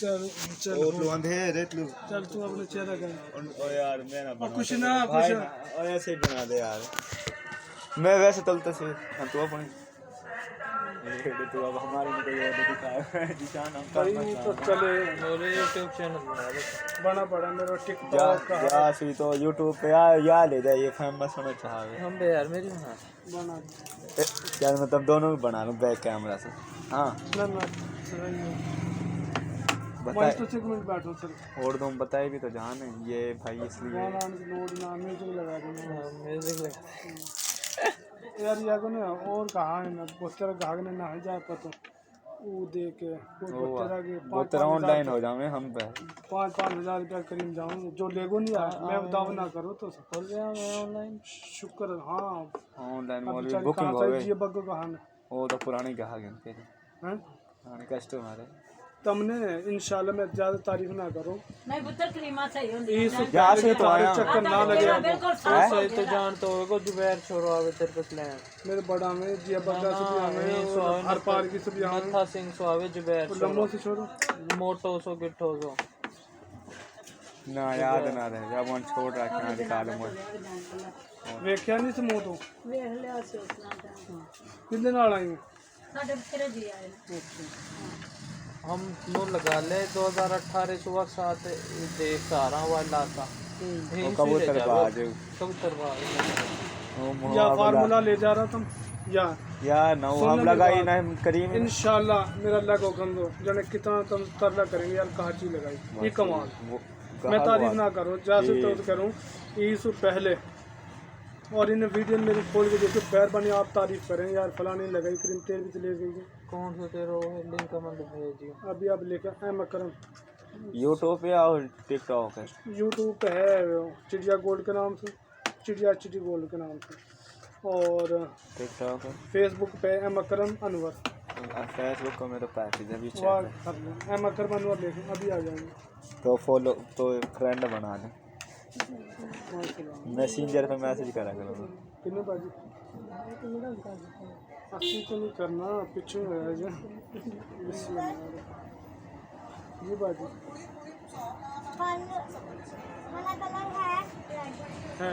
चल चल और लो अंधेरे तू चल तू अपना चेहरा कर ओ यार मैं ना बना कुछ ना भाई कुछ ना और ऐसे ही बना दे यार मैं वैसे तलते से तू अपनी ये तू अब हमारे में कोई और दिखा निशान हम भाई कर तो चले मेरे यूट्यूब चैनल बना पड़ा मेरा जा टिकटॉक का जा सी तो YouTube पे या ले जा ये फेमस होना चाहे हम बे यार मेरी हाँ बना यार मतलब दोनों भी बना लूं बैक कैमरा से हाँ ना ना सही है मैं बताए तो 1 मिनट बैठो सर और तुम बताए भी तो जान है ये भाई इसलिए गाना नोट ना म्यूजिक लगा दूंगा म्यूजिक लगा यार या को ना और कहा है ना पोस्टर गागने ना है जा पतो वो दे के पोस्टर के वो तेरा ऑनलाइन हो जावे हम पे 5,000 रुपया करीब जाऊँ जो लेगो नहीं आया मैं दावा ना करो तो खोल गया मैं ऑनलाइन शुक्र हाँ ऑनलाइन अब मॉल बेचारी बुकिंग कहाँ होवे से ये बग्गो कहाँ है वो तो पुरानी कहा गया तेरे हैं पुराने कस्टमर है तुमने इंशाल्लाह मैं ज्यादा तारीफ ना करूं नहीं पुत्र क्रीमा सही होंदी इस यहाँ से तो आया चक्कर ना लगे आपको। बिल्कुल साफ हो सही तो गया जान तो होगा जुबैर छोरो आवे तेरे पास ले मेरे बड़ा में जिया बग्गा से भी आवे और हर पार की से भी आवे मथा सिंह सो आवे जुबैर लम्बो से छोड़ो मोटो सो गिट्ठो सो ना याद ना रहे जब हम छोड़ रखे हैं निकाल मोड़ वेख्या नहीं से मुंह तो ਵੇਖ ਲਿਆ ਸੀ ਉਸਨਾ ਤਾਂ कितने नाल आई हैं? ਸਾਡੇ ਬਥੇਰੇ ਜੀ ਆਏ ਨੇ हम नो लगा ले 2018 सुबह साथ देख सारा वाला था वो कबूतर बाज कबूतर बाज या फार्मूला ले जा रहा तुम या यार ना वो हम लगाई ना करीम इंशाल्लाह मेरा अल्लाह को हुक्म दो जाने कितना तुम तरला करेंगे यार कहा चीज लगाई ये कमाल मैं तारीफ ना करूँ जैसे तो करूँ ईद से पहले और इन वीडियो में मेरी खोल के देखो पैर बने आप तारीफ करें यार फलानी लगाई क्रीम तेल भी तो ले गई है कौन सा तेरा वो लिंक कमेंट भेजियो अभी आप लेकर एम अकरम यूट्यूब पे और टिकटॉक है यूट्यूब पे है वो चिड़िया गोल्ड के नाम से चिड़िया चिड़ी गोल्ड के नाम से और टिकटॉक है फेसबुक पे एम अकरम अनवर फेसबुक को मेरे पैकेज अभी वाह चेक कर लो एम अकरम अनवर लेके अभी आ जाएंगे तो फॉलो तो फ्रेंड बना ले मैसेंजर पे मैसेज करा करो कितने बाजी अच्छी तो नहीं करना पीछे है जो ये बाजी है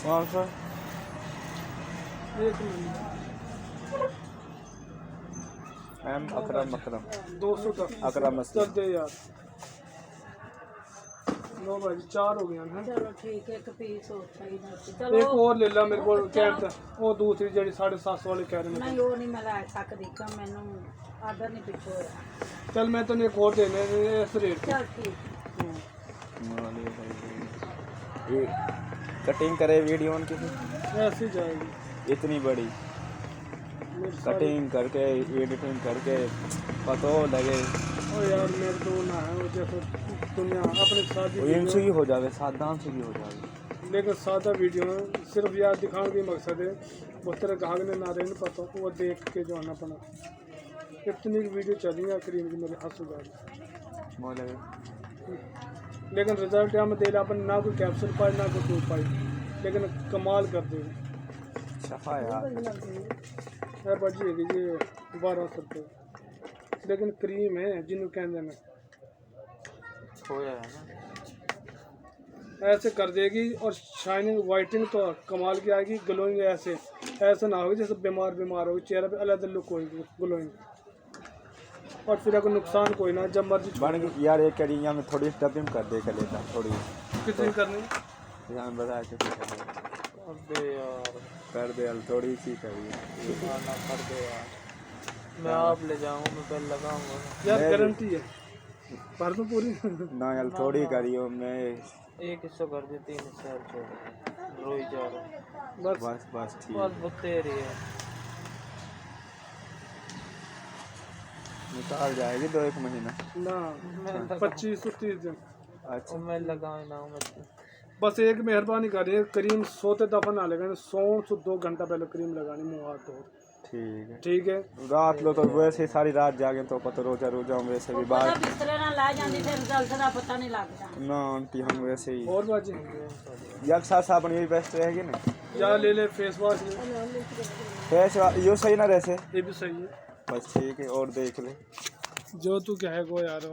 कौन सा एक मिनट एम अकरम 210 अकरम चल दे यार 9 बाजी 4 हो गया है ਚਲੋ ਠੀਕ ਹੈ ਇੱਕ ਪੀਸ ਹੋਰ ਚਾਹੀਦਾ ਸੀ एक ਚਲੋ और ले ला मेरे को कैब वो दूसरी जड़ी 750 वाली कह रहे ਨਹੀਂ ਉਹ ਨਹੀਂ ਮੈਂ ਲੈ ਸਕਦੀ ਕਿ ਮੈਨੂੰ ਆਦਰ ਨਹੀਂ ਪਿੱਛੋਂ ਹੋਇਆ चल मैं तेने एक और देने इस रेट पे ਚਲ ਠੀਕ ये कटिंग करे वीडियो उनकी ऐसे ही जाएगी इतनी बड़ी मेरे सारे- कटिंग करके एडिटिंग करके पता लगे ओ यार मेरे तो ना है वो जैसे दुनिया अपने शादी वो इनसे ही हो जावे सादाम से भी हो जावे लेकिन सादा वीडियो में सिर्फ यार दिखाने का मकसद है वो तेरे गाहक ने ना रहने पता वो देख के जो आना पड़ा इतनी वीडियो चली है करीम की मेरे हाथ सुधार वो लगे लेकिन रिजल्ट हम दे अपन ना कोई कैप्सूल पाई ना कोई दूध पाई लेकिन कमाल कर दे सफा यार है बाजी है कि ये 1200 रुपये लेकिन क्रीम है जिन्हों कहते हैं खोया है ना ऐसे कर देगी और शाइनिंग वाइटिंग तो कमाल की आएगी ग्लोइंग ऐसे ऐसा ना होगी जैसे बीमार होगी चेहरे पे अलग लुक होगी ग्लोइंग और फिर अगर नुकसान कोई ना जब मर्जी बन गई यार एक करी यहाँ में थोड़ी डबिंग कर दे कर लेता थोड़ी कितनी करनी यहाँ बताया कि अबे यार कर दे यार थोड़ी सी करी ना कर दे यार मैं आप ले जाऊंगा मैं पहले लगाऊंगा यार मैं- गारंटी है भर तो पूरी ना यार थोड़ी करियो मैं एक हिस्सा कर दे 3 हिस्सा छोड़ रोई जा रहा बस बस बस ठीक बस वो तेरी है निकाल जाएगी 2-1 महीना ना मैं 25 से 30 दिन अच्छा मैं लगाऊं ना मैं बस एक मेहरबानी करिए क्रीम सोते दफा ना लगाए 100 से 2 घंटा पहले क्रीम लगानी मुँह हाथ धो ठीक है रात लो तो वैसे सारी रात जागे तो पता रोजा वैसे भी ਪਤਾ बाहर ਬਿਸਤਰੇ ਨਾਲ ਲਾ ਜਾਂਦੀ ਫਿਰ ਰਿਜ਼ਲਟ ਦਾ ਪਤਾ ਨਹੀਂ ਲੱਗਦਾ ना आंटी हम वैसे ही और बाजी एक साथ साबुन यही बेस्ट रहेगी ना या ले ले फेस वॉश ले फेस यो सही ना रहसे ये भी सही है बस ठीक है और देख ले जो तू कहे को यार।